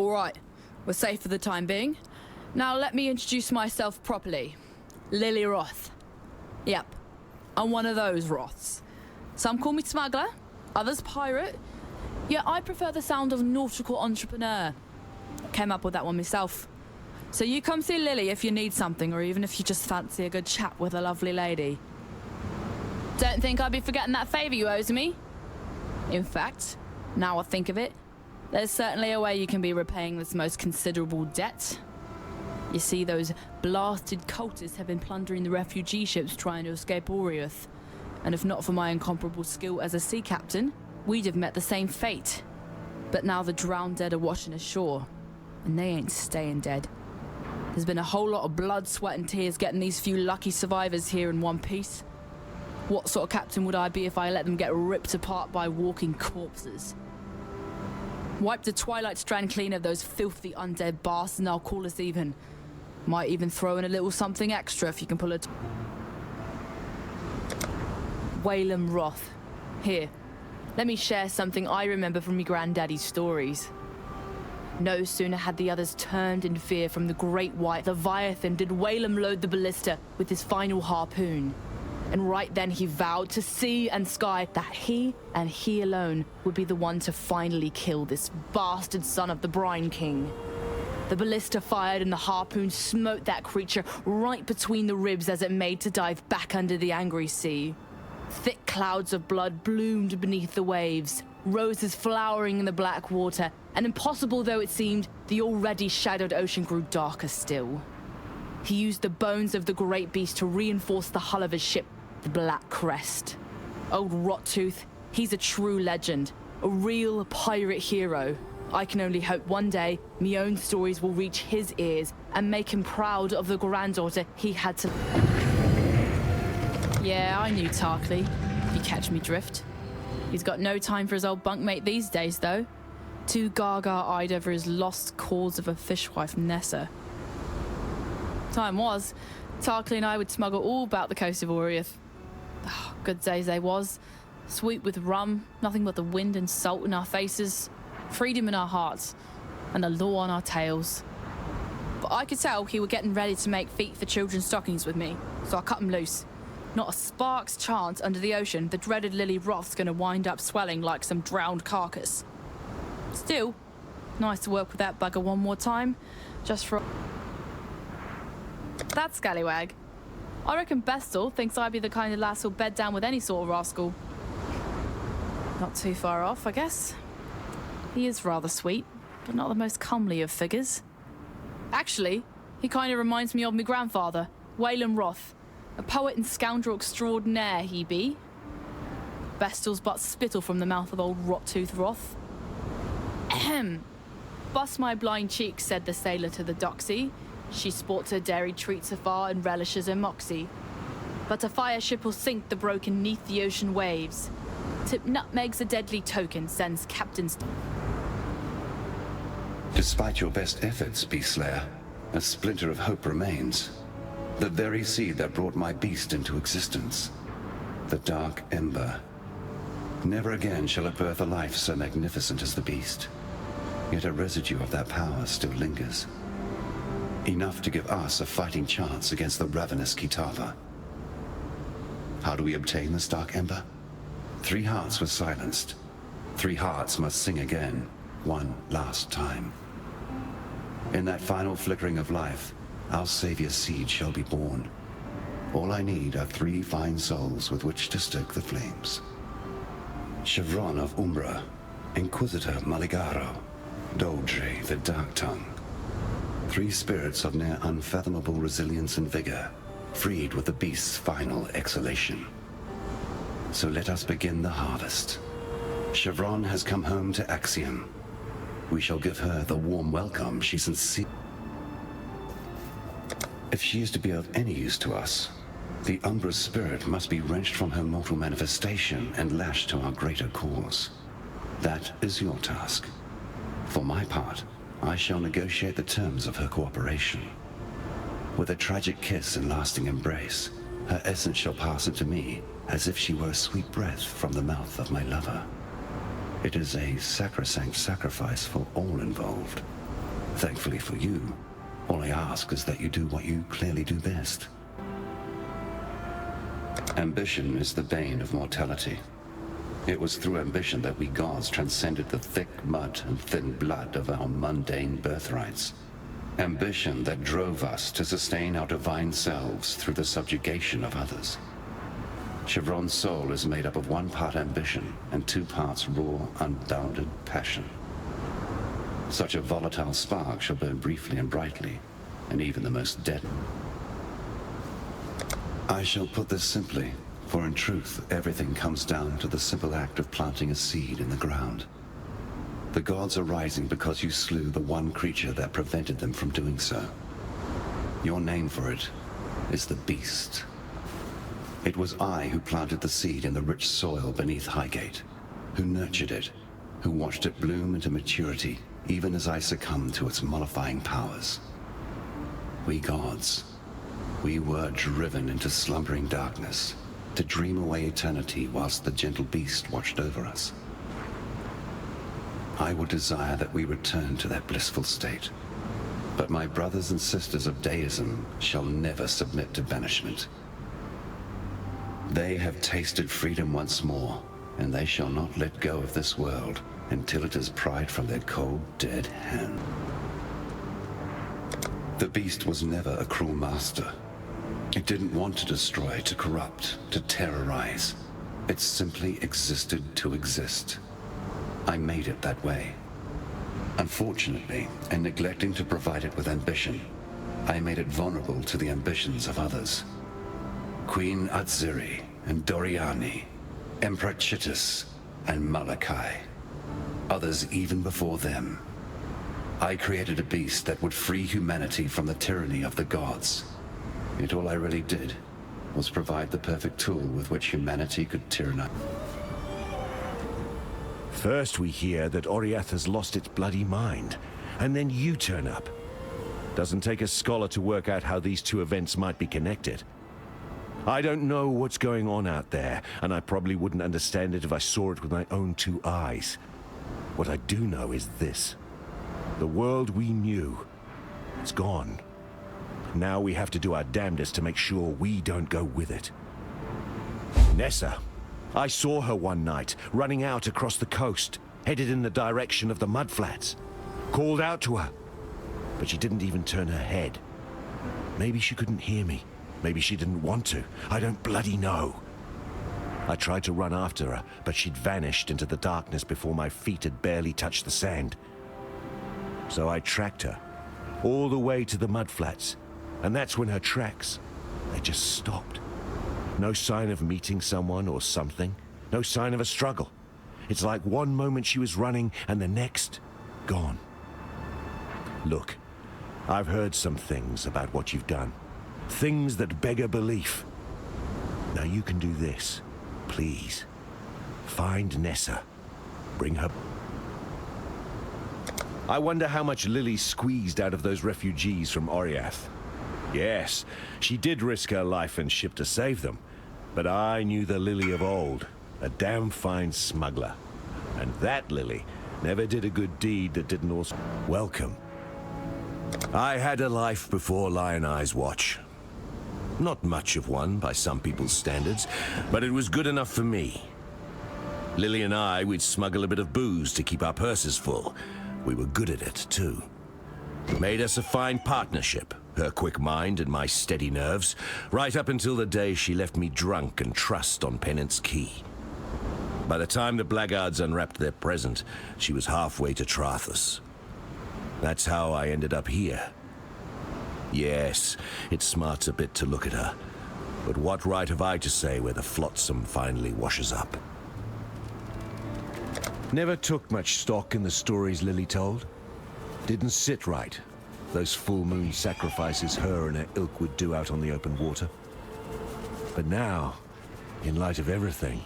Alright, we're safe for the time being. Now let me introduce myself properly. Lily Roth. Yep, I'm one of those Roths. Some call me smuggler, others pirate. Yet I prefer the sound of nautical entrepreneur. Came up with that one myself. So you come see Lily if you need something, or even if you just fancy a good chat with a lovely lady. Don't think I'd be forgetting that favor you owes me. In fact, now I think of it, there's certainly a way you can be repaying this most considerable debt. You see, those blasted cultists have been plundering the refugee ships trying to escape Oriath. And if not for my incomparable skill as a sea captain, we'd have met the same fate. But now the drowned dead are washing ashore, and they ain't staying dead. There's been a whole lot of blood, sweat and tears getting these few lucky survivors here in one piece. What sort of captain would I be if I let them get ripped apart by walking corpses? Wipe the Twilight Strand clean of those filthy undead bastards and I'll call us even. Might even throw in a little something extra if you can pull it. Whalem Roth. Here, let me share something I remember from me granddaddy's stories. No sooner had the others turned in fear from the Great White Leviathan did Whalem load the ballista with his final harpoon. And right then he vowed to sea and sky that he and he alone would be the one to finally kill this bastard son of the Brine King. The ballista fired and the harpoon smote that creature right between the ribs as it made to dive back under the angry sea. Thick clouds of blood bloomed beneath the waves, roses flowering in the black water, and impossible though it seemed, the already shadowed ocean grew darker still. He used the bones of the great beast to reinforce the hull of his ship, the Black Crest. Old Rottooth, he's a true legend, a real pirate hero. I can only hope one day me own stories will reach his ears and make him proud of the granddaughter he had to... Yeah, I knew Tarkley, if you catch me drift. He's got no time for his old bunkmate these days, though. Too gaga-eyed over his lost cause of a fishwife Nessa. Time was, Tarkley and I would smuggle all about the coast of Oriath. Oh, good days they was. Sweet with rum, nothing but the wind and salt in our faces, freedom in our hearts, and the law on our tails. But I could tell he were getting ready to make feet for children's stockings with me, so I cut him loose. Not a spark's chance under the ocean the dreaded Lily Roth's gonna wind up swelling like some drowned carcass. Still, nice to work with that bugger one more time, just for... That scallywag. I reckon Bestel thinks I'd be the kind of lass who'll bed down with any sort of rascal. Not too far off, I guess. He is rather sweet, but not the most comely of figures. Actually, he kind of reminds me of my grandfather, Whalem Roth. A poet and scoundrel extraordinaire he be. Bestel's but spittle from the mouth of old Rottooth Roth. Ahem. Bust my blind cheek, said the sailor to the doxy. She sports her dairy treats afar and relishes her moxie. But a fire ship will sink the broken neath the ocean waves. Tip nutmegs a deadly token, sends captains... Despite your best efforts, Beast Slayer, a splinter of hope remains. The very seed that brought my beast into existence. The Dark Ember. Never again shall it birth a life so magnificent as the beast. Yet a residue of that power still lingers. Enough to give us a fighting chance against the ravenous Kitava. How do we obtain this Dark Ember? 3 hearts were silenced. 3 hearts must sing again, one last time. In that final flickering of life, our savior's seed shall be born. All I need are 3 fine souls with which to stoke the flames. Chevron of Umbra, Inquisitor Maligaro, Doldre the Dark Tongue. 3 spirits of near unfathomable resilience and vigor, freed with the beast's final exhalation. So let us begin the harvest. Chevron has come home to Axiom. We shall give her the warm welcome she sincere. If she is to be of any use to us, the Umbra's spirit must be wrenched from her mortal manifestation and lashed to our greater cause. That is your task. For my part, I shall negotiate the terms of her cooperation. With a tragic kiss and lasting embrace, her essence shall pass into me as if she were a sweet breath from the mouth of my lover. It is a sacrosanct sacrifice for all involved. Thankfully for you, all I ask is that you do what you clearly do best. Ambition is the bane of mortality. It was through ambition that we gods transcended the thick mud and thin blood of our mundane birthrights. Ambition that drove us to sustain our divine selves through the subjugation of others. Chevron's soul is made up of 1 part ambition and 2 parts raw, unbounded passion. Such a volatile spark shall burn briefly and brightly, and even the most deadly. I shall put this simply, for in truth, everything comes down to the simple act of planting a seed in the ground. The gods are rising because you slew the one creature that prevented them from doing so. Your name for it is the Beast. It was I who planted the seed in the rich soil beneath Highgate, who nurtured it, who watched it bloom into maturity, even as I succumbed to its mollifying powers. We gods, we were driven into slumbering darkness, to dream away eternity whilst the gentle beast watched over us. I would desire that we return to that blissful state, but my brothers and sisters of deism shall never submit to banishment. They have tasted freedom once more, and they shall not let go of this world until it is pried from their cold, dead hand. The beast was never a cruel master. It didn't want to destroy, to corrupt, to terrorize. It simply existed to exist. I made it that way. Unfortunately, in neglecting to provide it with ambition, I made it vulnerable to the ambitions of others. Queen Atziri and Doriani, Emperor Chittus and Malachi. Others even before them. I created a beast that would free humanity from the tyranny of the gods. Yet all I really did was provide the perfect tool with which humanity could tyrannize. First we hear that Oriath has lost its bloody mind, and then you turn up. Doesn't take a scholar to work out how these 2 events might be connected. I don't know what's going on out there, and I probably wouldn't understand it if I saw it with my own 2 eyes. What I do know is this. The world we knew, it's gone. Now we have to do our damnedest to make sure we don't go with it. Nessa. I saw her one night, running out across the coast, headed in the direction of the mudflats. Called out to her, but she didn't even turn her head. Maybe she couldn't hear me. Maybe she didn't want to. I don't bloody know. I tried to run after her, but she'd vanished into the darkness before my feet had barely touched the sand. So I tracked her, all the way to the mudflats, and that's when her tracks, they just stopped. No sign of meeting someone or something. No sign of a struggle. It's like one moment she was running and the next, gone. Look, I've heard some things about what you've done. Things that beg a belief. Now you can do this. Please. Find Nessa. Bring her... I wonder how much Lily squeezed out of those refugees from Oriath. Yes, she did risk her life and ship to save them. But I knew the Lily of old, a damn fine smuggler. And that Lily never did a good deed that didn't also... Welcome. I had a life before Lioneye's watch. Not much of one by some people's standards, but it was good enough for me. Lily and I, we'd smuggle a bit of booze to keep our purses full. We were good at it, too. Made us a fine partnership, her quick mind and my steady nerves, right up until the day she left me drunk and trussed on Penance Key. By the time the blackguards unwrapped their present, she was halfway to Trathus. That's how I ended up here. Yes, it smarts a bit to look at her, but what right have I to say where the flotsam finally washes up? Never took much stock in the stories Lily told. Didn't sit right. Those full moon sacrifices her and her ilk would do out on the open water. But now, in light of everything,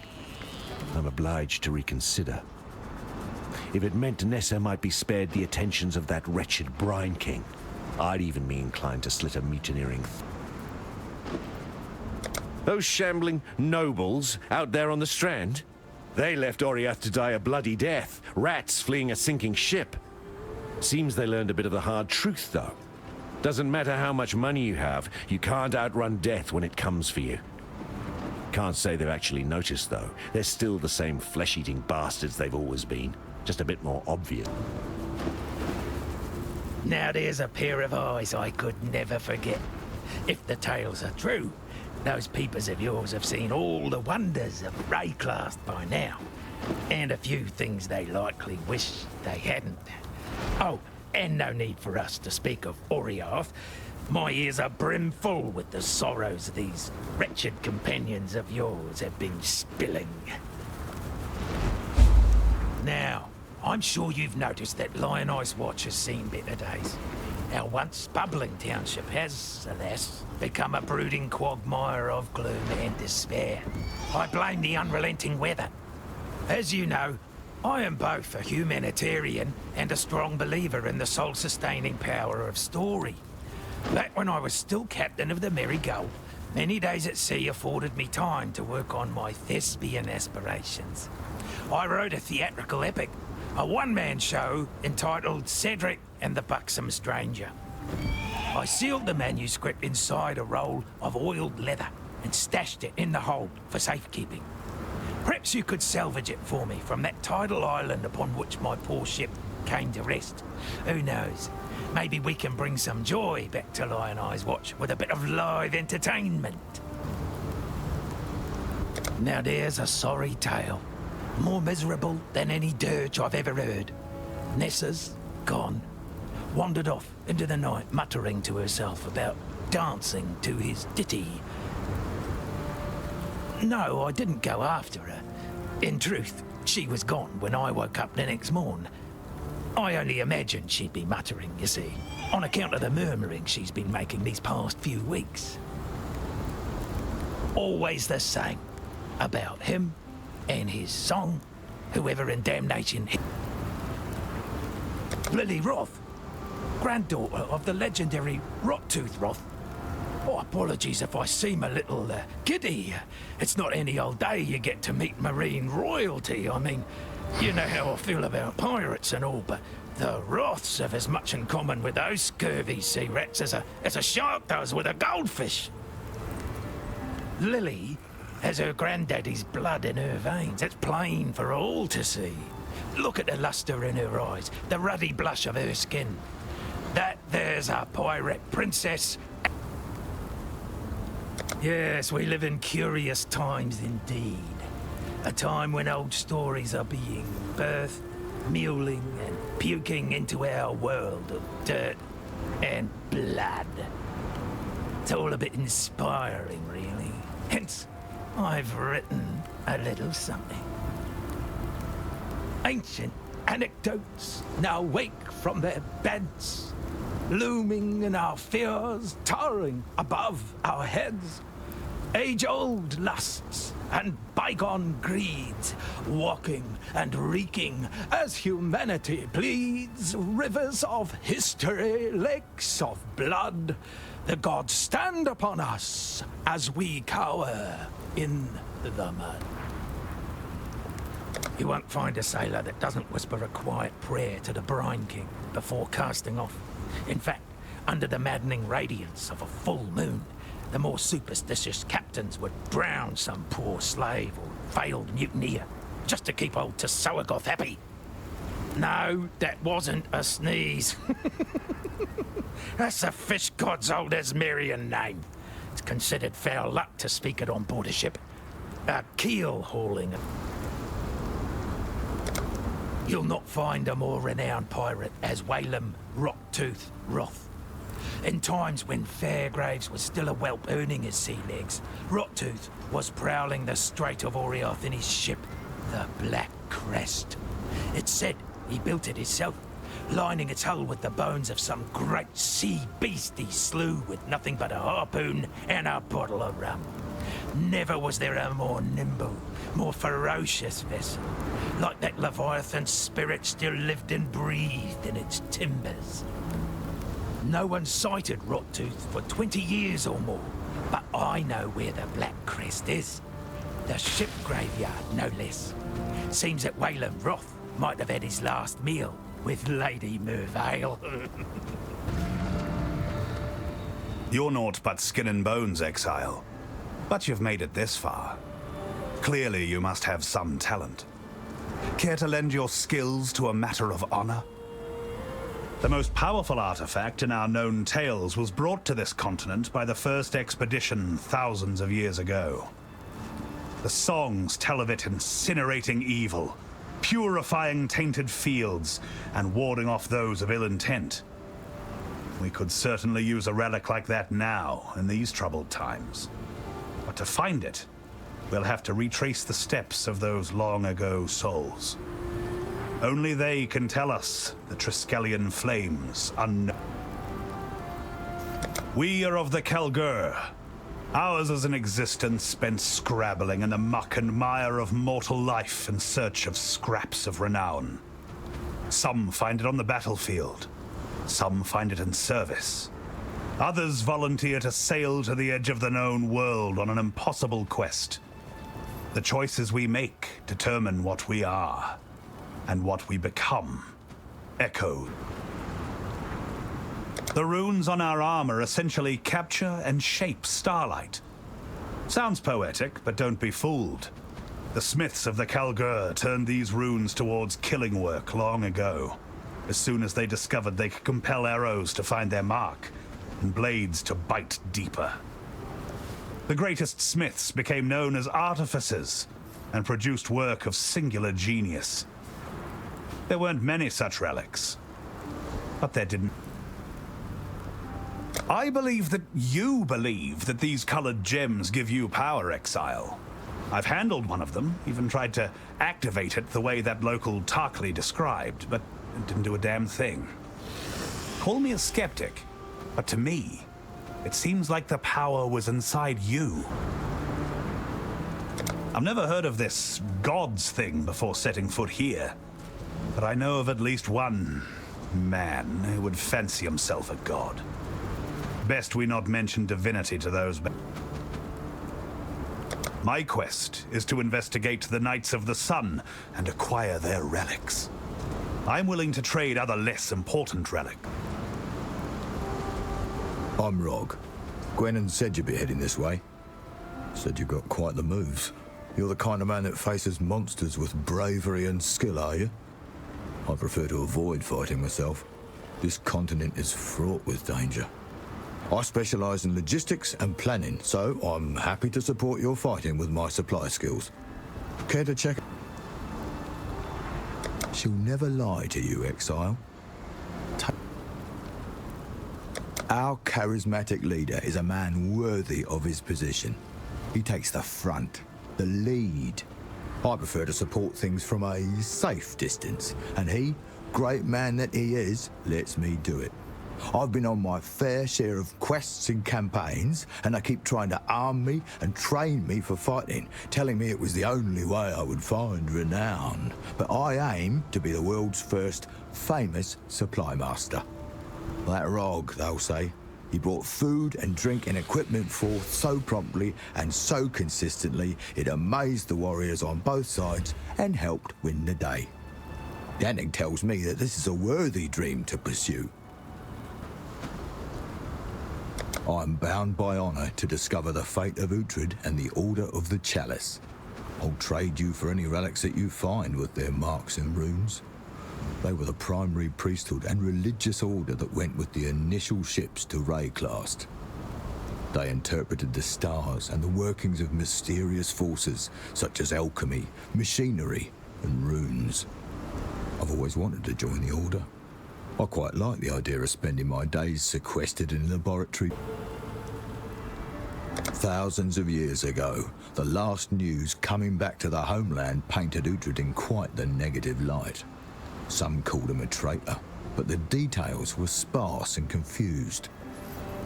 I'm obliged to reconsider. If it meant Nessa might be spared the attentions of that wretched Brine King, I'd even be inclined to slit a mutineering. Those shambling nobles out there on the strand, they left Oriath to die a bloody death, rats fleeing a sinking ship. Seems they learned a bit of the hard truth, though. Doesn't matter how much money you have, you can't outrun death when it comes for you. Can't say they've actually noticed, though. They're still the same flesh-eating bastards they've always been, just a bit more obvious. Now there's a pair of eyes I could never forget. If the tales are true, those peepers of yours have seen all the wonders of Wraeclast by now. And a few things they likely wish they hadn't. Oh, and no need for us to speak of Oriath. My ears are brimful with the sorrows these wretched companions of yours have been spilling. Now, I'm sure you've noticed that Lioneye's watch has seen better days. Our once bubbling township has, alas, become a brooding quagmire of gloom and despair. I blame the unrelenting weather. As you know, I am both a humanitarian and a strong believer in the soul-sustaining power of story. Back when I was still captain of the Merry Gull, many days at sea afforded me time to work on my thespian aspirations. I wrote a theatrical epic, a one-man show entitled Cedric and the Buxom Stranger. I sealed the manuscript inside a roll of oiled leather and stashed it in the hold for safekeeping. Perhaps you could salvage it for me from that tidal island upon which my poor ship came to rest. Who knows? Maybe we can bring some joy back to Lioneye's watch with a bit of live entertainment. Now there's a sorry tale. More miserable than any dirge I've ever heard. Nessa's gone. Wandered off into the night, muttering to herself about dancing to his ditty. No, I didn't go after her. In truth, she was gone when I woke up the next morn. I only imagined she'd be muttering, you see, on account of the murmuring she's been making these past few weeks. Always the same. About him and his song, whoever in damnation... Lily Roth, granddaughter of the legendary Rottooth Roth. Oh, apologies if I seem a little giddy. It's not any old day you get to meet marine royalty. I mean, you know how I feel about pirates and all, but the Roths have as much in common with those scurvy sea rats as a shark does with a goldfish. Lily has her granddaddy's blood in her veins. It's plain for all to see. Look at the luster in her eyes, the ruddy blush of her skin. That there's a pirate princess. Yes, we live in curious times indeed. A time when old stories are being birthed, mewling and puking into our world of dirt and blood. It's all a bit inspiring, really. Hence, I've written a little something. Ancient anecdotes now wake from their beds, looming in our fears, towering above our heads. Age-old lusts and bygone greeds, walking and reeking as humanity bleeds. Rivers of history, lakes of blood, the gods stand upon us as we cower in the mud. You won't find a sailor that doesn't whisper a quiet prayer to the Brine King before casting off. In fact, under the maddening radiance of a full moon, the more superstitious captains would drown some poor slave or failed mutineer, just to keep old Tsoagoth happy. No, that wasn't a sneeze. That's the fish god's old Asmerian name. It's considered foul luck to speak it on board a ship. A keel hauling. You'll not find a more renowned pirate as Waylem Rottooth Roth. In times when Fairgraves was still a whelp earning his sea legs, Rottooth was prowling the Strait of Oriath in his ship, the Black Crest. It's said he built it himself, lining its hull with the bones of some great sea beast he slew with nothing but a harpoon and a bottle of rum. Never was there a more nimble, more ferocious vessel. Like that Leviathan's spirit still lived and breathed in its timbers. No one sighted Rottooth for 20 years or more, but I know where the Black Crest is. The ship graveyard, no less. Seems that Waylem Roth might have had his last meal with Lady Mervale. You're naught but skin and bones, Exile. But you've made it this far. Clearly you must have some talent. Care to lend your skills to a matter of honor? The most powerful artifact in our known tales was brought to this continent by the first expedition thousands of years ago. The songs tell of it incinerating evil, purifying tainted fields, and warding off those of ill intent. We could certainly use a relic like that now, in these troubled times. But to find it, we'll have to retrace the steps of those long-ago souls. Only they can tell us the Triskelion flames unknown. We are of the Kalguur. Ours is an existence spent scrabbling in the muck and mire of mortal life in search of scraps of renown. Some find it on the battlefield. Some find it in service. Others volunteer to sail to the edge of the known world on an impossible quest. The choices we make determine what we are. And what we become. Echoed. The runes on our armor essentially capture and shape starlight. Sounds poetic, but don't be fooled. The smiths of the Kalguur turned these runes towards killing work long ago, as soon as they discovered they could compel arrows to find their mark, and blades to bite deeper. The greatest smiths became known as artificers, and produced work of singular genius. There weren't many such relics, but there didn't. I believe that you believe that these colored gems give you power, Exile. I've handled one of them, even tried to activate it the way that local Tarkly described, but it didn't do a damn thing. Call me a skeptic, but to me, it seems like the power was inside you. I've never heard of this gods thing before setting foot here. But I know of at least one man who would fancy himself a god. Best we not mention divinity to those. My quest is to investigate the Knights of the Sun and acquire their relics. I'm willing to trade other less important relics. I'm Rog. Gwennon said you'd be heading this way. Said you've got quite the moves. You're the kind of man that faces monsters with bravery and skill, are you? I prefer to avoid fighting myself. This continent is fraught with danger. I specialise in logistics and planning, so I'm happy to support your fighting with my supply skills. Care to check? She'll never lie to you, Exile. Our charismatic leader is a man worthy of his position. He takes the front, the lead. I prefer to support things from a safe distance, and he, great man that he is, lets me do it. I've been on my fair share of quests and campaigns, and they keep trying to arm me and train me for fighting, telling me it was the only way I would find renown. But I aim to be the world's first famous supply master. That Rog, they'll say. He brought food and drink and equipment forth so promptly and so consistently, it amazed the warriors on both sides and helped win the day. Danik tells me that this is a worthy dream to pursue. I'm bound by honor to discover the fate of Uhtred and the Order of the Chalice. I'll trade you for any relics that you find with their marks and runes. They were the primary priesthood and religious order that went with the initial ships to Wraeclast. They interpreted the stars and the workings of mysterious forces such as alchemy, machinery, and runes. I've always wanted to join the order. I quite like the idea of spending my days sequestered in a laboratory. Thousands of years ago, the last news coming back to the homeland painted Uhtred in quite the negative light. Some called him a traitor, but the details were sparse and confused.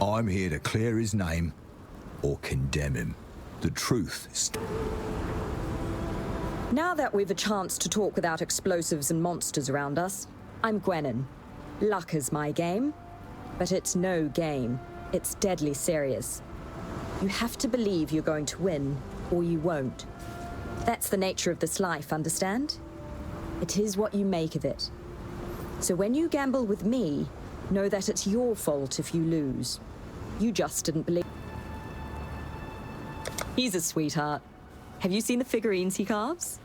I'm here to clear his name or condemn him. The truth is... Now that we've a chance to talk without explosives and monsters around us, I'm Gwennon. Luck is my game, but it's no game. It's deadly serious. You have to believe you're going to win, or you won't. That's the nature of this life, understand? It is what you make of it. So when you gamble with me, know that it's your fault if you lose. You just didn't believe. He's a sweetheart. Have you seen the figurines he carves?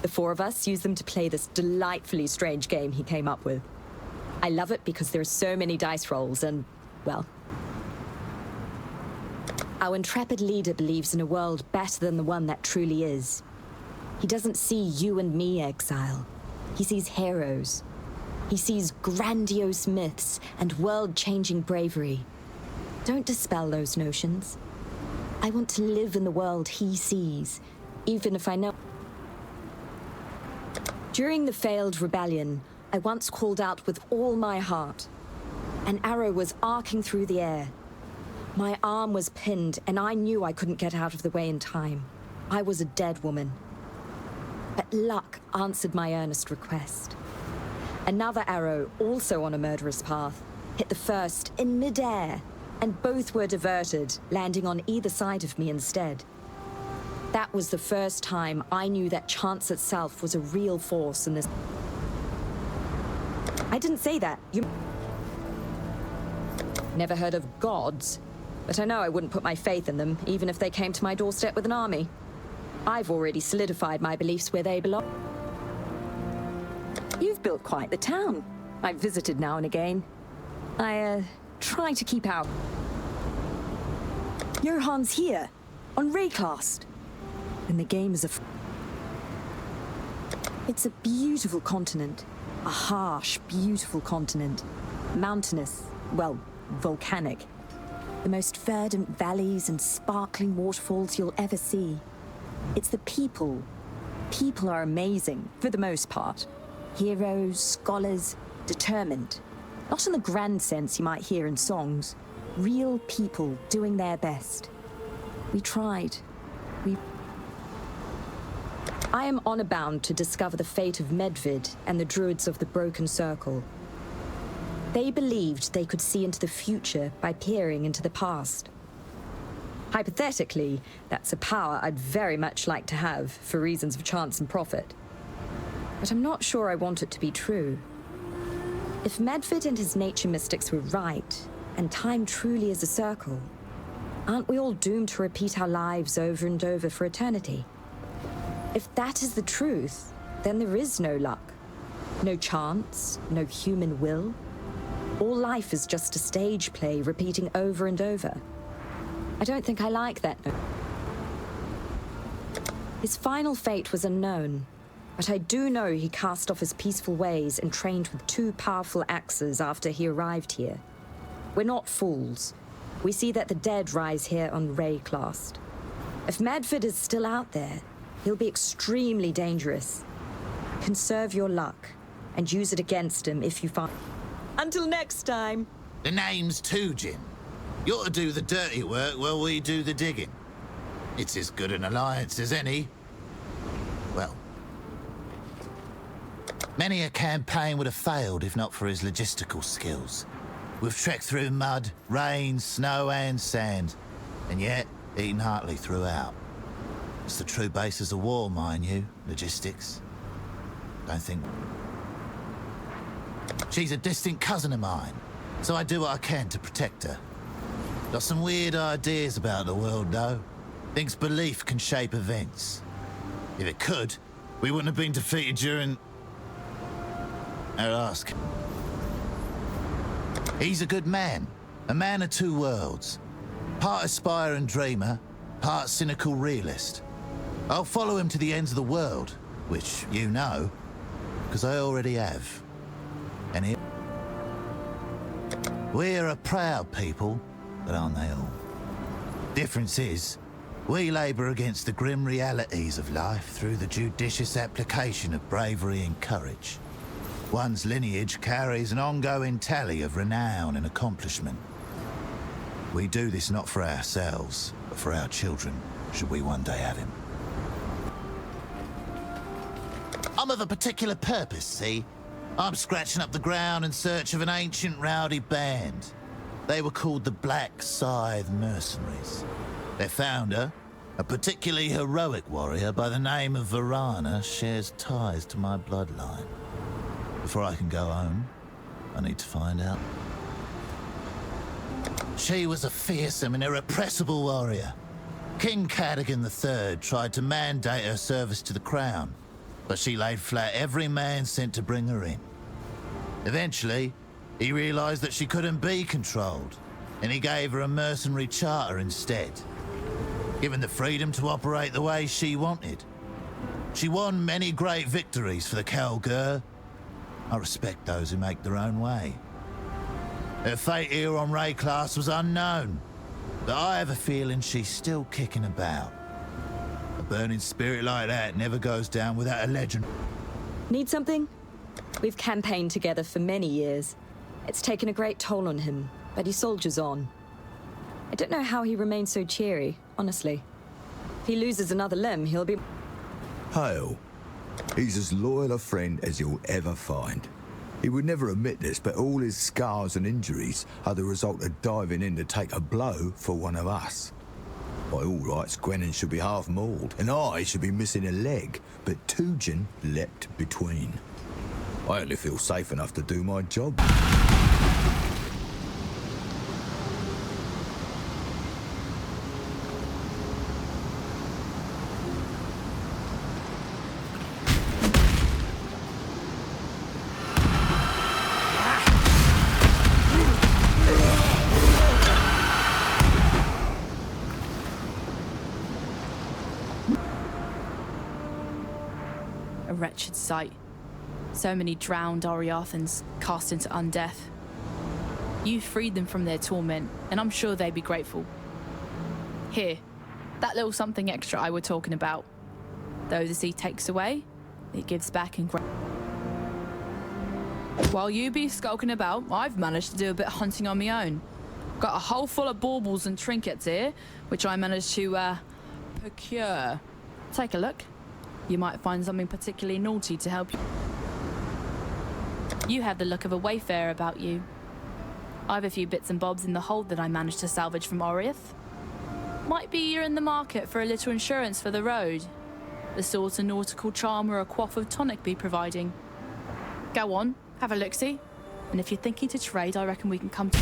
The four of us use them to play this delightfully strange game he came up with. I love it because there are so many dice rolls and, well... Our intrepid leader believes in a world better than the one that truly is. He doesn't see you and me, Exile. He sees heroes. He sees grandiose myths and world-changing bravery. Don't dispel those notions. I want to live in the world he sees, even if I know... During the failed rebellion, I once called out with all my heart. An arrow was arcing through the air. My arm was pinned, and I knew I couldn't get out of the way in time. I was a dead woman. But luck answered my earnest request. Another arrow, also on a murderous path, hit the first in midair, and both were diverted, landing on either side of me instead. That was the first time I knew that chance itself was a real force in this... I didn't say that. You... Never heard of gods, but I know I wouldn't put my faith in them, even if they came to my doorstep with an army. I've already solidified my beliefs where they belong. You've built quite the town. I've visited now and again. I, try to keep out. Johan's here, on Wraeclast. And the game is It's a beautiful continent. A harsh, beautiful continent. Mountainous, well, volcanic. The most verdant valleys and sparkling waterfalls you'll ever see. It's the people. People are amazing, for the most part. Heroes, scholars, determined. Not in the grand sense you might hear in songs. Real people doing their best. We tried. I am honor-bound to discover the fate of Medvid and the Druids of the Broken Circle. They believed they could see into the future by peering into the past. Hypothetically, that's a power I'd very much like to have for reasons of chance and profit. But I'm not sure I want it to be true. If Medvid and his nature mystics were right, and time truly is a circle, aren't we all doomed to repeat our lives over and over for eternity? If that is the truth, then there is no luck. No chance, no human will. All life is just a stage play repeating over and over. I don't think I like that. His final fate was unknown, but I do know he cast off his peaceful ways and trained with 2 powerful axes after he arrived here. We're not fools. We see that the dead rise here on Wraeclast. If Medvid is still out there, he'll be extremely dangerous. Conserve your luck, and use it against him if you find... Until next time! The name's Tujin. You ought to do the dirty work while we do the digging. It's as good an alliance as any. Well, many a campaign would have failed if not for his logistical skills. We've trekked through mud, rain, snow and sand, and yet eaten heartily throughout. It's the true basis of war, mind you, logistics. Don't think... She's a distant cousin of mine, so I do what I can to protect her. Got some weird ideas about the world, though. Thinks belief can shape events. If it could, we wouldn't have been defeated during... I'll ask. He's a good man. A man of 2 worlds. Part aspire and dreamer, part cynical realist. I'll follow him to the ends of the world, which you know, because I already have. And here... We're a proud people, but aren't they all? Difference is, we labour against the grim realities of life through the judicious application of bravery and courage. One's lineage carries an ongoing tally of renown and accomplishment. We do this not for ourselves, but for our children, should we one day have him. I'm of a particular purpose, see? I'm scratching up the ground in search of an ancient rowdy band. They were called the Black Scythe Mercenaries. Their founder, a particularly heroic warrior by the name of Varana, shares ties to my bloodline. Before I can go home, I need to find out. She was a fearsome and irrepressible warrior. King Cadogan III tried to mandate her service to the crown, but she laid flat every man sent to bring her in. Eventually, he realized that she couldn't be controlled, and he gave her a mercenary charter instead, given the freedom to operate the way she wanted. She won many great victories for the Kalguur. I respect those who make their own way. Her fate here on Wraeclast was unknown, but I have a feeling she's still kicking about. A burning spirit like that never goes down without a legend. Need something? We've campaigned together for many years. It's taken a great toll on him, but he soldiers on. I don't know how he remains so cheery, honestly. If he loses another limb, he'll be... Hale. He's as loyal a friend as you'll ever find. He would never admit this, but all his scars and injuries are the result of diving in to take a blow for one of us. By all rights, Gwenin should be half mauled, and I should be missing a leg, but Tujen leapt between. I only feel safe enough to do my job. A wretched sight. So many drowned Oriathans cast into undeath. You freed them from their torment, and I'm sure they'd be grateful. Here, that little something extra I were talking about. Though the sea takes away, it gives back in While you be skulking about, I've managed to do a bit of hunting on my own. Got a hole full of baubles and trinkets here, which I managed to, procure. Take a look. You might find something particularly naughty to help you. You have the look of a wayfarer about you. I've a few bits and bobs in the hold that I managed to salvage from Oriath. Might be you're in the market for a little insurance for the road. The sort of nautical charm or a quaff of tonic be providing. Go on, have a look-see. And if you're thinking to trade, I reckon we can come to...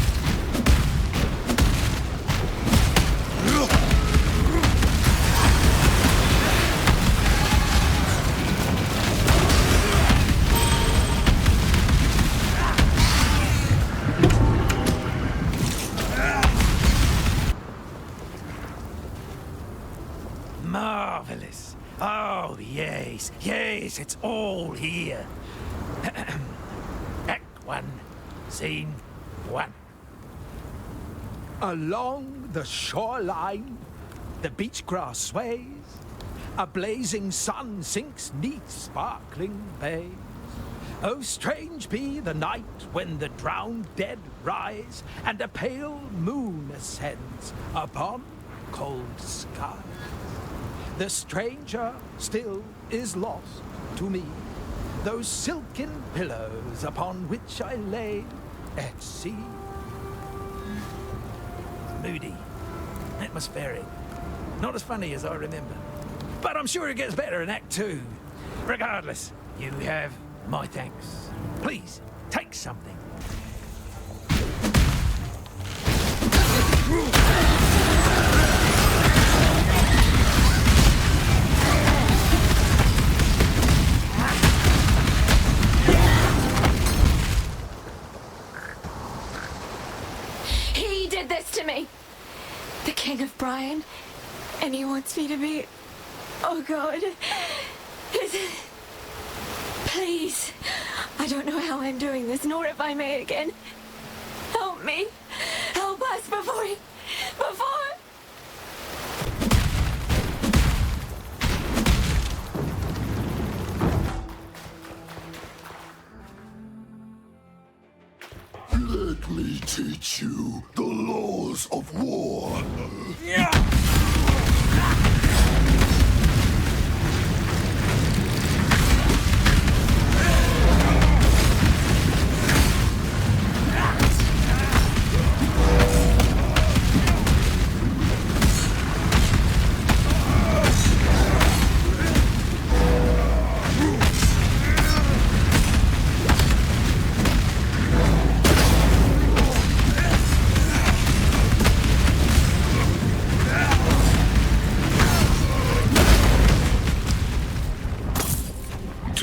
Marvelous. Oh, yes, yes, it's all here. Act 1, Scene 1. Along the shoreline, the beach grass sways, a blazing sun sinks neath sparkling bays. Oh, strange be the night when the drowned dead rise, and a pale moon ascends upon cold skies. The stranger still is lost to me, those silken pillows upon which I lay at sea. Moody, atmospheric, not as funny as I remember. But I'm sure it gets better in Act 2. Regardless, you have my thanks. Please, take something. He did this to me. The King of Brian. And he wants me to be... Oh, God. Please. I don't know how I'm doing this, nor if I may again. Help me. Help us before... Let me teach you the laws of war.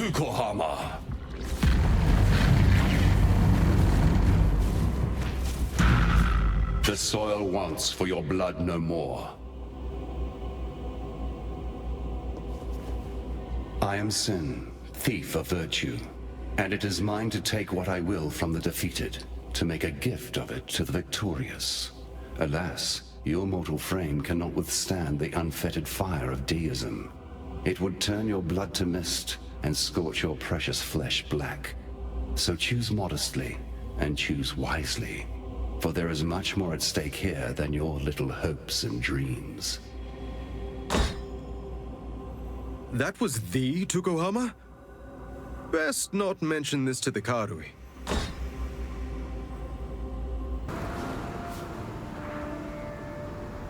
Tukohama. The soil wants for your blood no more. I am Sin, thief of virtue, and it is mine to take what I will from the defeated, to make a gift of it to the victorious. Alas, your mortal frame cannot withstand the unfettered fire of deism. It would turn your blood to mist and scorch your precious flesh black. So choose modestly and choose wisely, for there is much more at stake here than your little hopes and dreams. That was the Tukohama? Best not mention this to the Karui.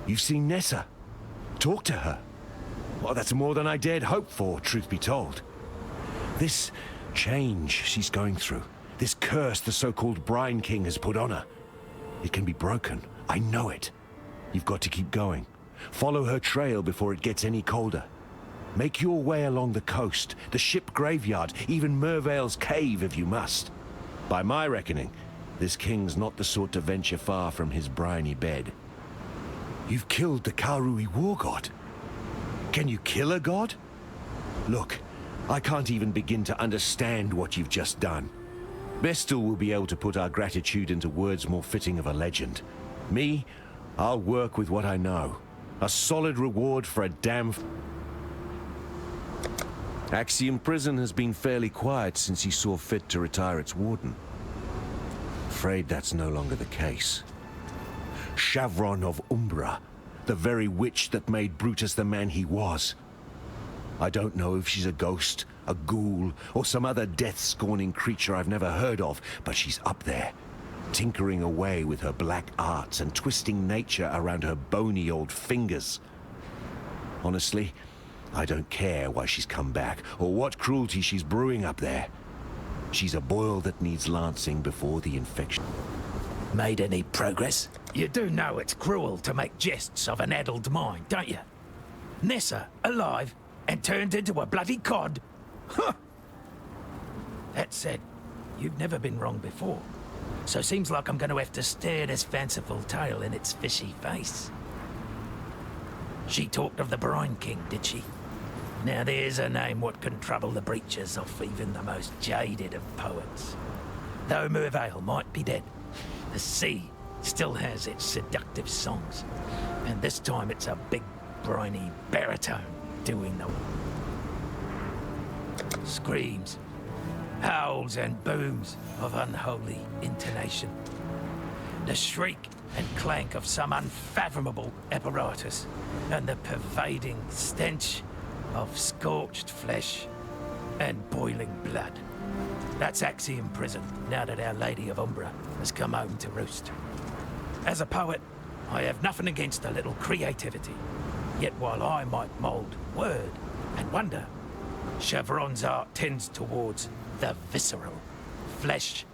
You've seen Nessa. Talk to her. Well, that's more than I dared hope for, truth be told. This change she's going through, this curse the so-called Brine King has put on her, it can be broken. I know it. You've got to keep going. Follow her trail before it gets any colder. Make your way along the coast, the ship graveyard, even Mervale's cave if you must. By my reckoning, this king's not the sort to venture far from his briny bed. You've killed the Karui war god. Can you kill a god? Look, I can't even begin to understand what you've just done. Vestal will be able to put our gratitude into words more fitting of a legend. Me, I'll work with what I know. A solid reward for a damn... Axiom Prison has been fairly quiet since you saw fit to retire its warden. Afraid that's no longer the case. Shavron of Umbra, the very witch that made Brutus the man he was. I don't know if she's a ghost, a ghoul, or some other death-scorning creature I've never heard of, but she's up there, tinkering away with her black arts and twisting nature around her bony old fingers. Honestly, I don't care why she's come back, or what cruelty she's brewing up there. She's a boil that needs lancing before the infection. Made any progress? You do know it's cruel to make jests of an addled mind, don't you? Nessa, alive, and turned into a bloody cod? Huh! That said, you've never been wrong before. So seems like I'm going to have to stare this fanciful tale in its fishy face. She talked of the Brine King, did she? Now there's a name what can trouble the breeches of even the most jaded of poets. Though Mervale might be dead, the sea still has its seductive songs. And this time it's a big, briny baritone doing the... Screams, howls and booms of unholy intonation. The shriek and clank of some unfathomable apparatus, and the pervading stench of scorched flesh and boiling blood. That's Axiom Prison, now that Our Lady of Umbra has come home to roost. As a poet, I have nothing against a little creativity. Yet while I might mould word and wonder, Chevron's art tends towards the visceral, flesh,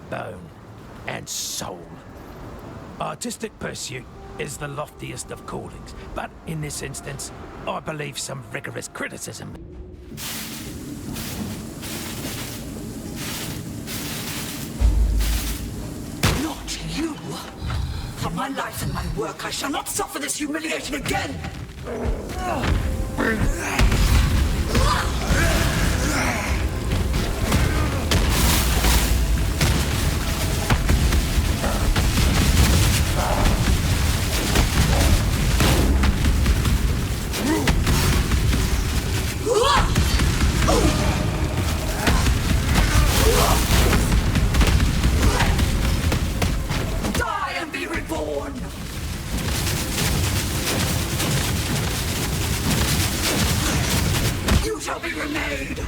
bone, and soul. Artistic pursuit is the loftiest of callings, but in this instance, I believe some rigorous criticism. Not you! For my life and my work, I shall not suffer this humiliation again! Die and be reborn! You shall be remade!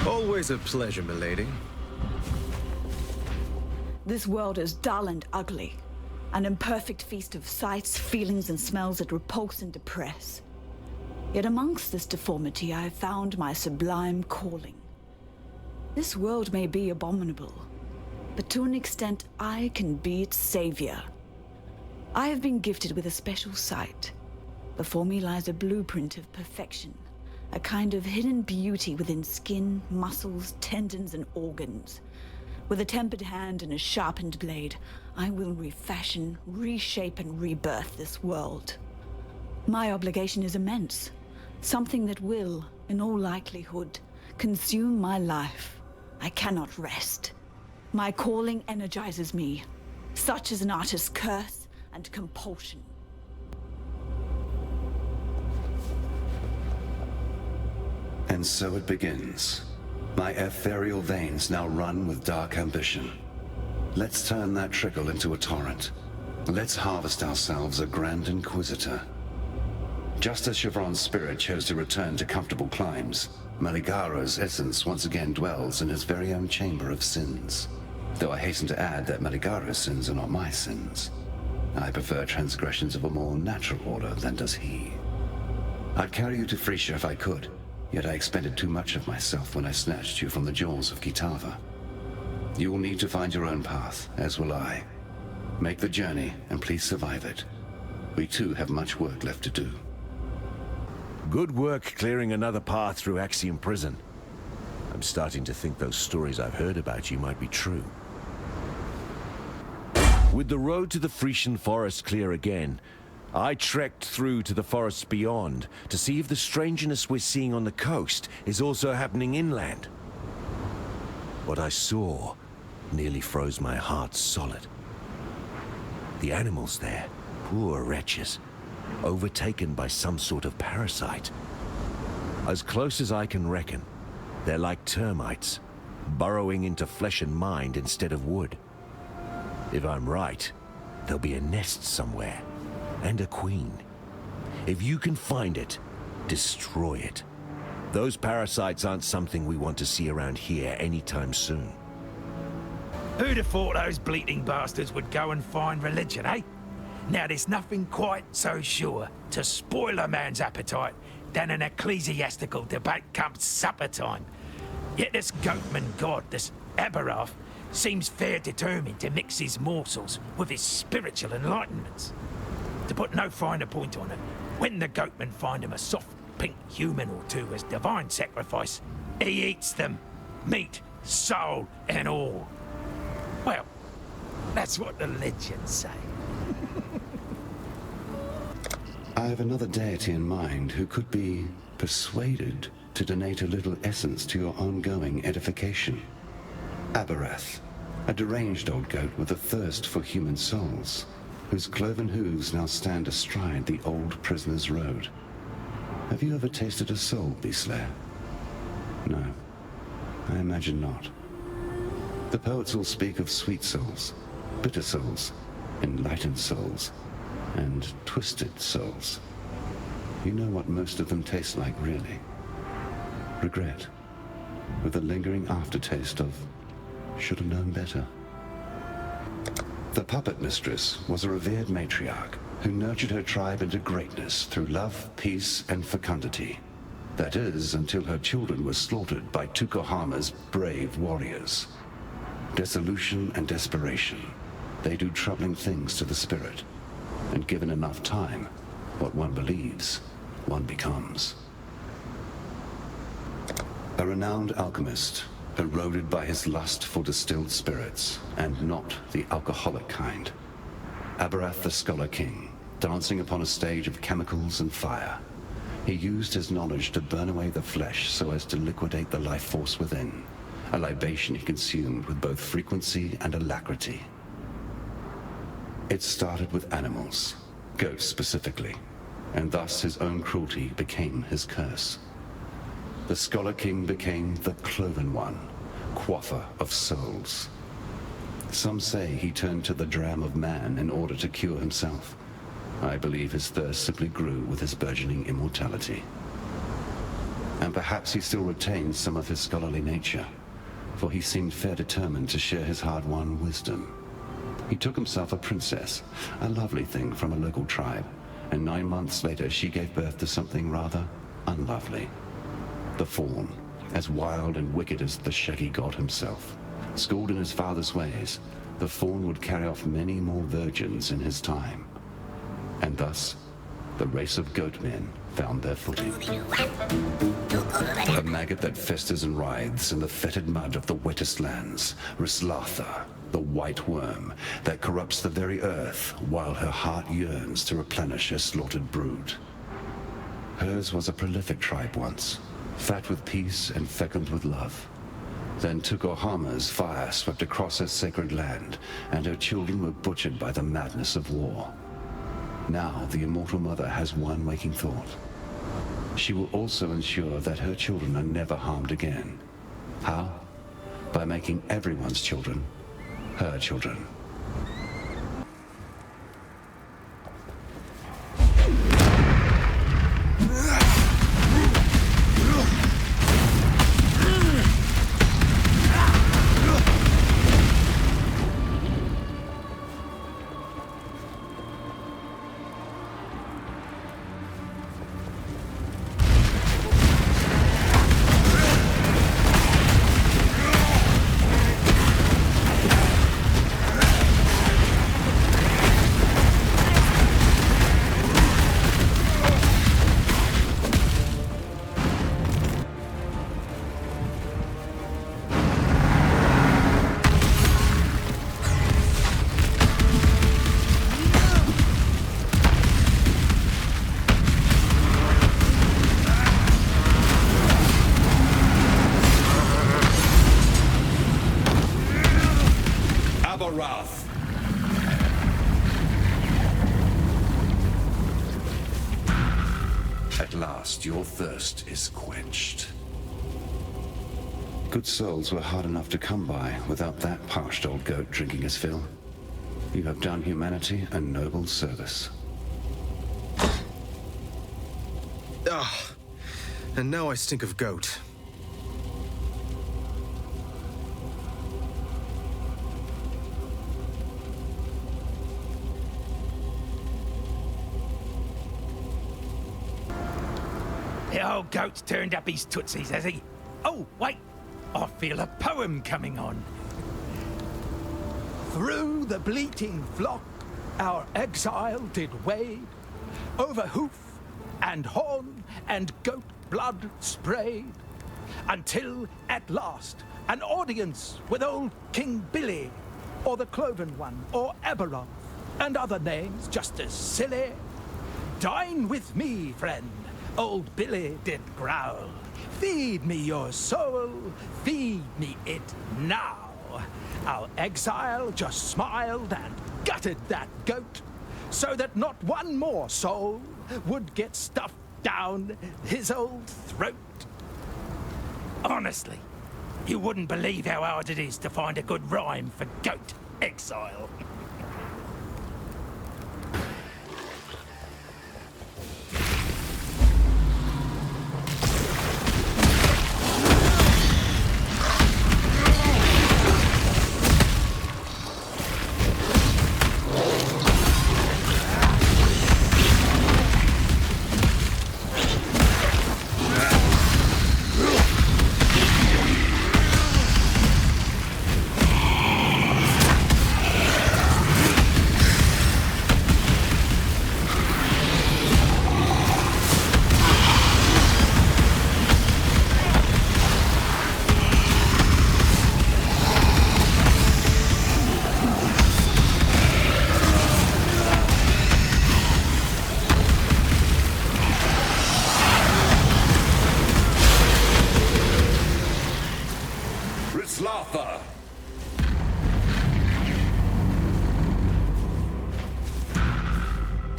Always a pleasure, milady. This world is dull and ugly. An imperfect feast of sights, feelings, and smells that repulse and depress. Yet amongst this deformity, I have found my sublime calling. This world may be abominable, but to an extent, I can be its savior. I have been gifted with a special sight. Before me lies a blueprint of perfection, a kind of hidden beauty within skin, muscles, tendons, and organs. With a tempered hand and a sharpened blade, I will refashion, reshape, and rebirth this world. My obligation is immense, something that will, in all likelihood, consume my life. I cannot rest. My calling energizes me. Such is an artist's curse and compulsion. And so it begins. My ethereal veins now run with dark ambition. Let's turn that trickle into a torrent. Let's harvest ourselves a Grand Inquisitor. Just as Chevron's spirit chose to return to comfortable climes, Maligaro's essence once again dwells in his very own chamber of sins. Though I hasten to add that Maligaro's sins are not my sins. I prefer transgressions of a more natural order than does he. I'd carry you to Frisia if I could, yet I expended too much of myself when I snatched you from the jaws of Kitava. You will need to find your own path, as will I. Make the journey, and please survive it. We too have much work left to do. Good work clearing another path through Axiom Prison. I'm starting to think those stories I've heard about you might be true. With the road to the Frisian forest clear again, I trekked through to the forests beyond to see if the strangeness we're seeing on the coast is also happening inland. What I saw nearly froze my heart solid. The animals there, poor wretches, overtaken by some sort of parasite. As close as I can reckon, they're like termites, burrowing into flesh and mind instead of wood. If I'm right, there'll be a nest somewhere, and a queen. If you can find it, destroy it. Those parasites aren't something we want to see around here anytime soon. Who'd have thought those bleating bastards would go and find religion, eh? Now there's nothing quite so sure to spoil a man's appetite than an ecclesiastical debate come supper time. Yet this goatman god, this Aberoth, seems fair determined to mix his morsels with his spiritual enlightenments. To put no finer point on it, when the goatmen find him a soft pink human or two as divine sacrifice, he eats them, meat, soul, and all. Well, that's what the legends say. I have another deity in mind who could be persuaded to donate a little essence to your ongoing edification. Aberrath, a deranged old goat with a thirst for human souls, whose cloven hooves now stand astride the old prisoner's road. Have you ever tasted a soul, Beastslayer? No, I imagine not. The poets will speak of sweet souls, bitter souls, enlightened souls, and twisted souls. You know what most of them taste like, really. Regret, with a lingering aftertaste of should have known better. The puppet mistress was a revered matriarch who nurtured her tribe into greatness through love, peace, and fecundity. That is, until her children were slaughtered by Tukohama's brave warriors. Dissolution and desperation, they do troubling things to the spirit. And given enough time, what one believes, one becomes. A renowned alchemist, eroded by his lust for distilled spirits, and not the alcoholic kind. Aberrath the Scholar King, dancing upon a stage of chemicals and fire. He used his knowledge to burn away the flesh so as to liquidate the life force within, a libation he consumed with both frequency and alacrity. It started with animals, goats specifically, and thus his own cruelty became his curse. The Scholar King became the Cloven One, quaffer of souls. Some say he turned to the dram of man in order to cure himself. I believe his thirst simply grew with his burgeoning immortality. And perhaps he still retains some of his scholarly nature, for he seemed fair determined to share his hard-won wisdom. He took himself a princess, a lovely thing from a local tribe, and 9 months later she gave birth to something rather unlovely. The Fawn, as wild and wicked as the shaggy god himself. Schooled in his father's ways, the Fawn would carry off many more virgins in his time. And thus, the race of goat men found their footing. A maggot that festers and writhes in the fetid mud of the wettest lands, Wraeclast, the white worm that corrupts the very earth while her heart yearns to replenish her slaughtered brood. Hers was a prolific tribe once, fat with peace and fecund with love. Then Tukohama's fire swept across her sacred land, and her children were butchered by the madness of war. Now the Immortal Mother has one waking thought. She will also ensure that her children are never harmed again. How? By making everyone's children her children. At last, your thirst is quenched. Good souls were hard enough to come by without that parched old goat drinking his fill. You have done humanity a noble service. Ah, and now I stink of goat. The old goat's turned up his tootsies, has he? Oh, wait! I feel a poem coming on. Through the bleating flock, our exile did wade, over hoof and horn and goat blood sprayed, until at last an audience with old King Billy, or the Cloven One, or Aberoth, and other names just as silly. Dine with me, friend, old Billy did growl. Feed me your soul, feed me it now. Our exile just smiled and gutted that goat, so that not one more soul would get stuffed down his old throat. Honestly, you wouldn't believe how hard it is to find a good rhyme for goat exile.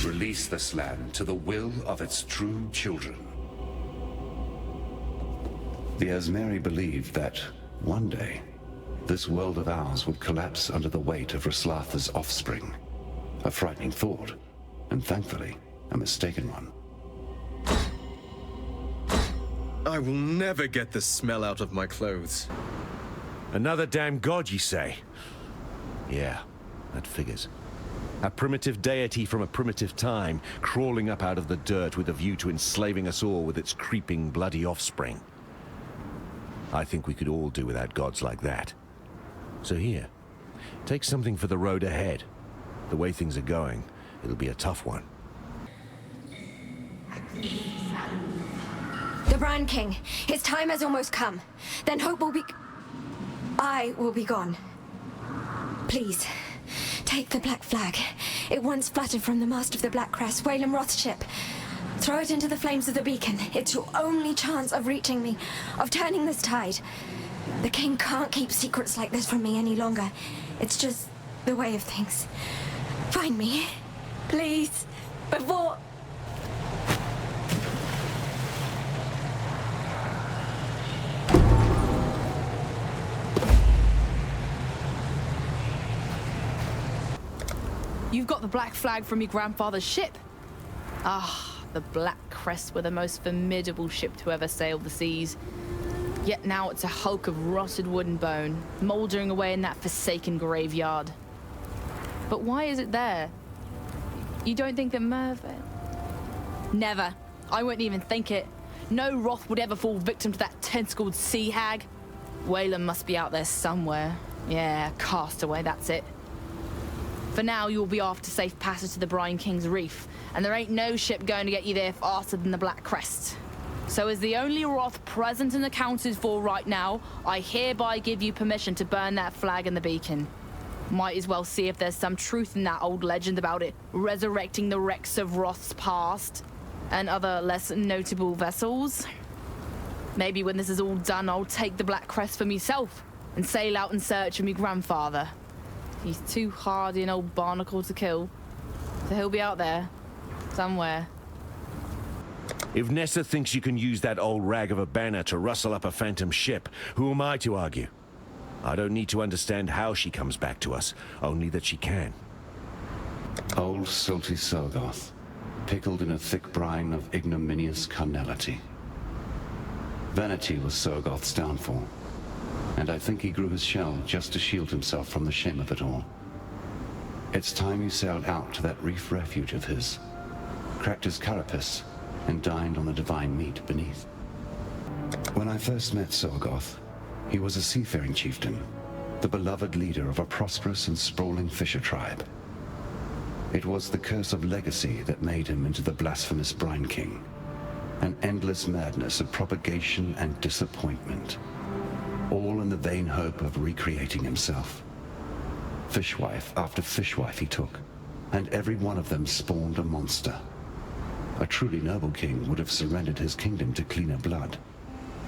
Release this land to the will of its true children. The Asmeri believed that, one day, this world of ours would collapse under the weight of Wraeclast's offspring. A frightening thought, and thankfully, a mistaken one. I will never get the smell out of my clothes. Another damn god, you say? Yeah, that figures. A primitive deity from a primitive time, crawling up out of the dirt with a view to enslaving us all with its creeping, bloody offspring. I think we could all do without gods like that. So here, take something for the road ahead. The way things are going, it'll be a tough one. The Brand King. His time has almost come. Then hope will be... I will be gone. Please, take the black flag. It once fluttered from the mast of the Black Crest, Wayland Roth's ship. Throw it into the flames of the beacon. It's your only chance of reaching me, of turning this tide. The king can't keep secrets like this from me any longer. It's just the way of things. Find me, please, before... You've got the black flag from your grandfather's ship. Ah, the Black Crest were the most formidable ship to ever sail the seas. Yet now it's a hulk of rotted wood and bone, mouldering away in that forsaken graveyard. But why is it there? You don't think that Mervyn... Never. I wouldn't even think it. No Roth would ever fall victim to that tentacled sea hag. Wayland must be out there somewhere. Yeah, castaway, that's it. For now, you'll be off to safe passage to the Brine King's Reef, and there ain't no ship going to get you there faster than the Black Crest. So as the only Roth present and accounted for right now, I hereby give you permission to burn that flag in the beacon. Might as well see if there's some truth in that old legend about it resurrecting the wrecks of Roth's past and other less notable vessels. Maybe when this is all done, I'll take the Black Crest for myself and sail out in search of me grandfather. He's too hardy an old barnacle to kill, so he'll be out there, somewhere. If Nessa thinks you can use that old rag of a banner to rustle up a phantom ship, who am I to argue? I don't need to understand how she comes back to us, only that she can. Old salty Sogoth, pickled in a thick brine of ignominious carnality. Vanity was Sogoth's downfall, and I think he grew his shell just to shield himself from the shame of it all. It's time he sailed out to that reef refuge of his, cracked his carapace, and dined on the divine meat beneath. When I first met Sogoth, he was a seafaring chieftain, the beloved leader of a prosperous and sprawling fisher tribe. It was the curse of legacy that made him into the blasphemous Brine King, an endless madness of propagation and disappointment, all in the vain hope of recreating himself. Fishwife after fishwife he took, and every one of them spawned a monster. A truly noble king would have surrendered his kingdom to cleaner blood.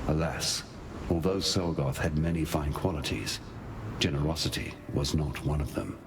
Alas, although Sogoth had many fine qualities, generosity was not one of them.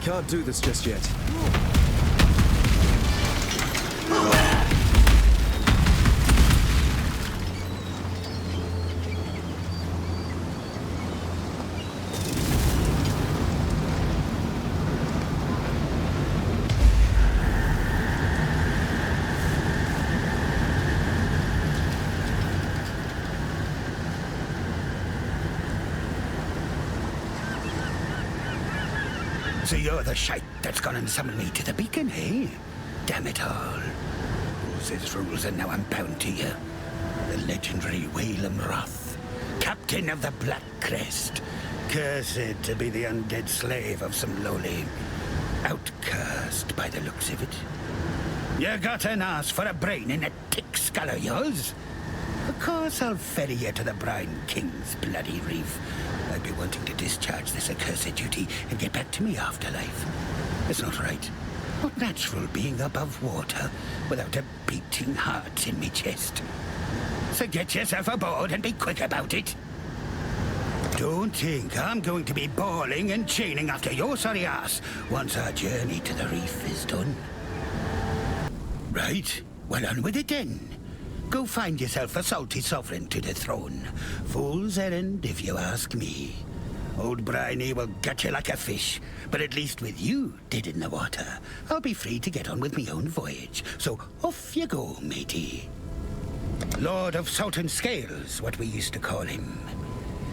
Can't do this just yet. So you're the shite that's gone and summoned me to the beacon, eh? Damn it all. Rules is rules, and now I'm bound to you. The legendary Whalem Roth, captain of the Black Crest. Cursed to be the undead slave of some lowly outcast by the looks of it. You got an ass for a brain in a tick skull of yours? Of course I'll ferry you to the Brine King's bloody reef. I'll be wanting to discharge this accursed duty and get back to me afterlife. It's not right. Not natural being above water without a beating heart in me chest. So get yourself aboard and be quick about it. Don't think I'm going to be bawling and chaining after your sorry ass once our journey to the reef is done. Right, well on with it then. Go find yourself a salty sovereign to dethrone. Fool's errand, if you ask me. Old Bryony will gut you like a fish, but at least with you dead in the water, I'll be free to get on with my own voyage. So off you go, matey. Lord of Salt and Scales, what we used to call him.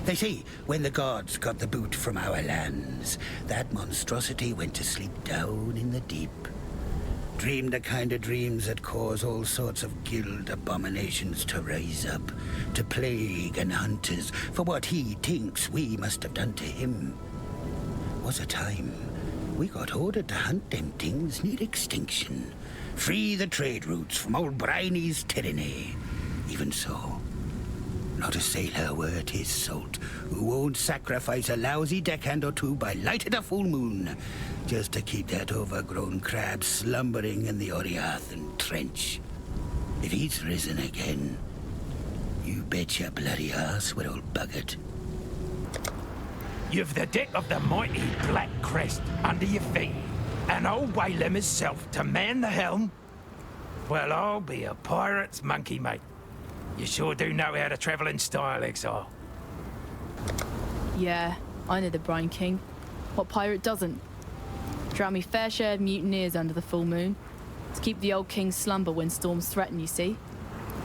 They say when the gods got the boot from our lands, that monstrosity went to sleep down in the deep. Dreamed the kind of dreams that cause all sorts of guild abominations to rise up, to plague and hunt us for what he thinks we must have done to him. Was a time we got ordered to hunt them things near extinction, free the trade routes from old Bryony's tyranny. Even so, not a sailor worth his salt who won't sacrifice a lousy deckhand or two by light of the full moon just to keep that overgrown crab slumbering in the Oriath trench. If he's risen again, you bet your bloody ass we're all buggered. You've the deck of the mighty Black Crest under your feet, and old Whalem himself to man the helm. Well, I'll be a pirate's monkey, mate. You sure do know how to travel in style, Exile. Yeah, I know the Brine King. What pirate doesn't? Drown me fair share of mutineers under the full moon. To keep the old king's slumber when storms threaten, you see.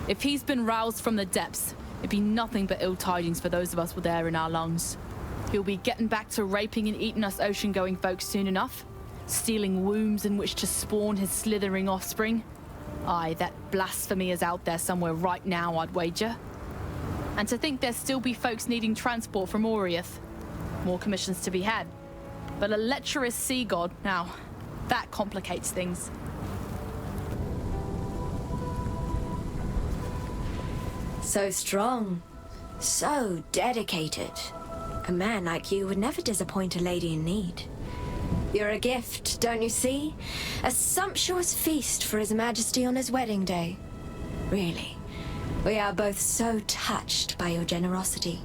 If he's been roused from the depths, it'd be nothing but ill tidings for those of us with air in our lungs. He'll be getting back to raping and eating us ocean-going folks soon enough. Stealing wombs in which to spawn his slithering offspring. Aye, that blasphemy is out there somewhere right now, I'd wager. And to think there'd still be folks needing transport from Oriath. More commissions to be had. But a lecherous sea god, now, that complicates things. So strong. So dedicated. A man like you would never disappoint a lady in need. You're a gift, don't you see? A sumptuous feast for His Majesty on his wedding day. Really, we are both so touched by your generosity.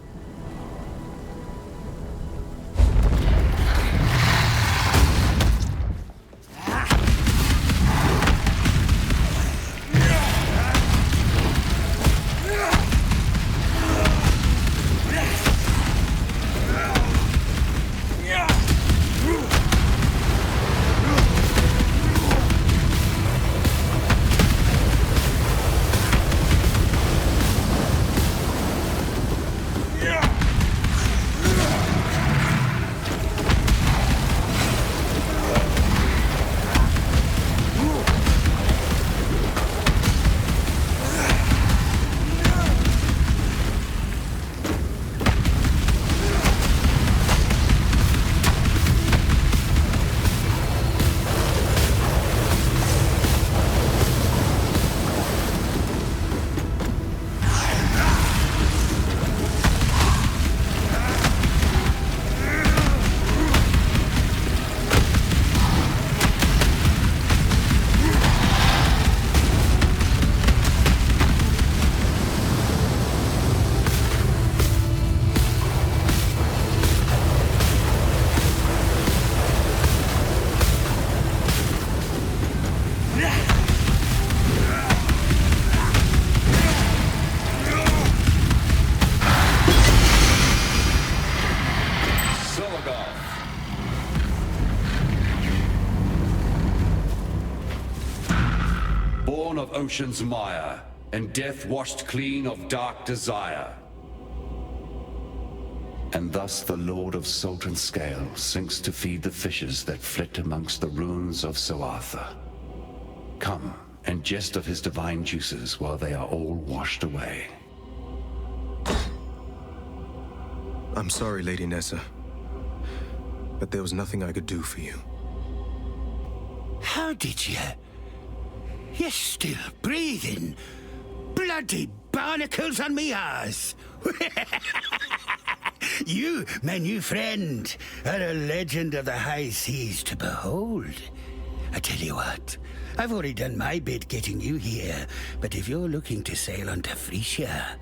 Of ocean's mire, and death washed clean of dark desire. And thus the Lord of Salt and Scale sinks to feed the fishes that flit amongst the ruins of Soartha. Come and jest of his divine juices while they are all washed away. I'm sorry, Lady Nessa, but there was nothing I could do for you. How did you? You're still breathing. Bloody barnacles on me arse. You, my new friend, are a legend of the high seas to behold. I tell you what, I've already done my bit getting you here, but if you're looking to sail on to Frisia,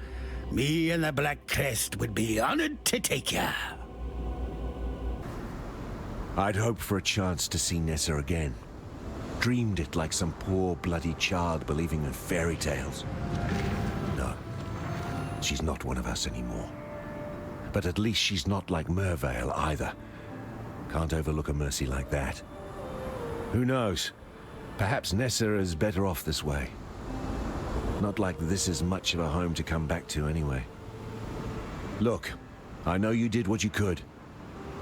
me and the Black Crest would be honored to take ya. I'd hoped for a chance to see Nessa again. Dreamed it like some poor bloody child believing in fairy tales. No, she's not one of us anymore. But at least she's not like Mervale either. Can't overlook a mercy like that. Who knows? Perhaps Nessa is better off this way. Not like this is much of a home to come back to anyway. Look, I know you did what you could.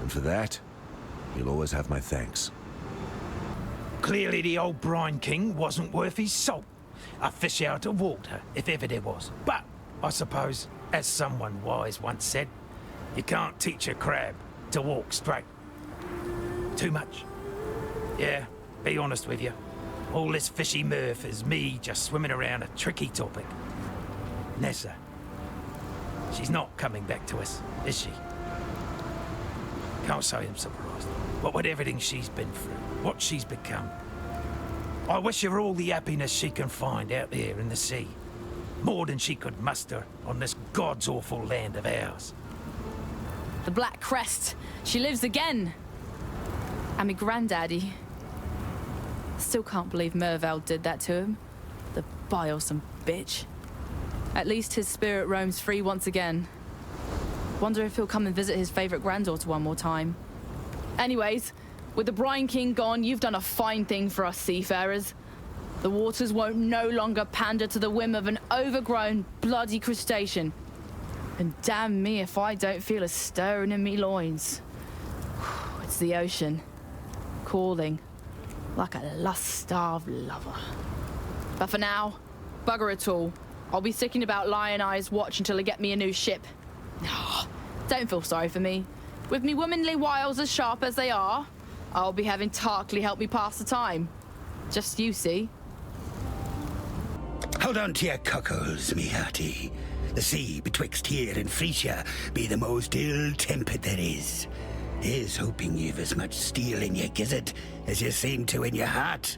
And for that, you'll always have my thanks. Clearly the old Brine King wasn't worth his salt. A fish out of water, if ever there was. But, I suppose, as someone wise once said, you can't teach a crab to walk straight. Too much. Yeah, be honest with you. All this fishy mirth is me just swimming around a tricky topic. Nessa. She's not coming back to us, is she? Can't say I'm surprised. What with everything she's been through, what she's become. I wish her all the happiness she can find out there in the sea. More than she could muster on this god's awful land of ours. The Black Crest. She lives again. And me granddaddy. Still can't believe Mervale did that to him. The bilesome bitch. At least his spirit roams free once again. Wonder if he'll come and visit his favorite granddaughter one more time. Anyways, with the Brine King gone, you've done a fine thing for us seafarers. The waters won't no longer pander to the whim of an overgrown, bloody crustacean. And damn me if I don't feel a stirring in me loins. It's the ocean, calling, like a lust-starved lover. But for now, bugger it all. I'll be sticking about Lioneye's watch until I get me a new ship. Don't feel sorry for me. With me womanly wiles as sharp as they are, I'll be having Tarkley help me pass the time. Just you see. Hold on to your cockles, me hearty. The sea betwixt here and Frisia be the most ill-tempered there is. Here's hoping you've as much steel in your gizzard as you seem to in your heart.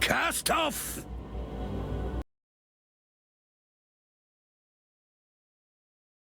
Cast off!